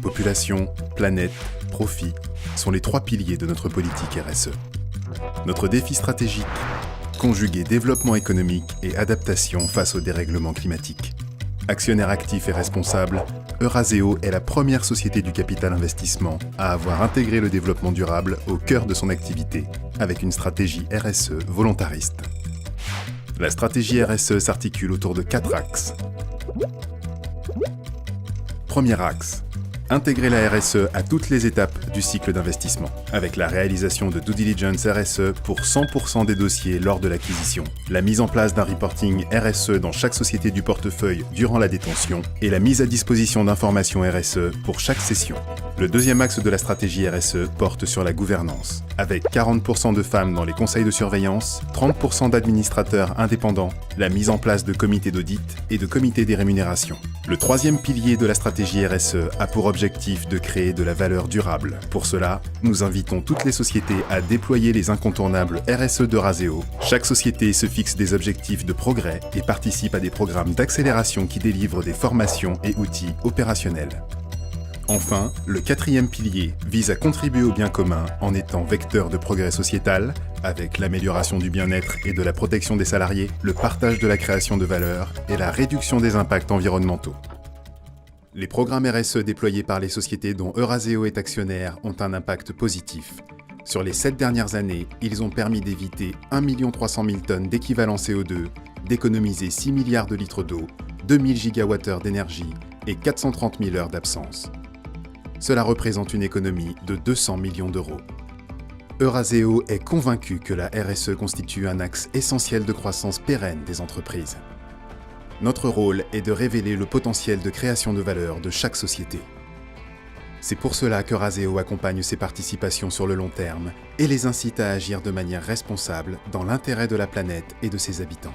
Population, planète, profit sont les trois piliers de notre politique RSE. Notre défi stratégique, conjuguer développement économique et adaptation face au dérèglement climatique. Actionnaire actif et responsable, Eurazeo est la première société du capital investissement à avoir intégré le développement durable au cœur de son activité, avec une stratégie RSE volontariste. La stratégie RSE s'articule autour de 4 axes. Premier axe. Intégrer la RSE à toutes les étapes du cycle d'investissement, avec la réalisation de due diligence RSE pour 100% des dossiers lors de l'acquisition, la mise en place d'un reporting RSE dans chaque société du portefeuille durant la détention et la mise à disposition d'informations RSE pour chaque cession. Le deuxième axe de la stratégie RSE porte sur la gouvernance, avec 40% de femmes dans les conseils de surveillance, 30% d'administrateurs indépendants, la mise en place de comités d'audit et de comités des rémunérations. Le troisième pilier de la stratégie RSE a pour objectif de créer de la valeur durable. Pour cela, nous invitons toutes les sociétés à déployer les incontournables RSE d'Eurazeo. Chaque société se fixe des objectifs de progrès et participe à des programmes d'accélération qui délivrent des formations et outils opérationnels. Enfin, le quatrième pilier vise à contribuer au bien commun en étant vecteur de progrès sociétal, avec l'amélioration du bien-être et de la protection des salariés, le partage de la création de valeur et la réduction des impacts environnementaux. Les programmes RSE déployés par les sociétés dont Eurazeo est actionnaire ont un impact positif. Sur les 7 dernières années, ils ont permis d'éviter 1 300 000 tonnes d'équivalent CO2, d'économiser 6 milliards de litres d'eau, 2000 gigawattheures d'énergie et 430 000 heures d'absence. Cela représente une économie de 200 millions d'euros. Eurazeo est convaincu que la RSE constitue un axe essentiel de croissance pérenne des entreprises. Notre rôle est de révéler le potentiel de création de valeur de chaque société. C'est pour cela qu'Eurazeo accompagne ses participations sur le long terme et les incite à agir de manière responsable dans l'intérêt de la planète et de ses habitants.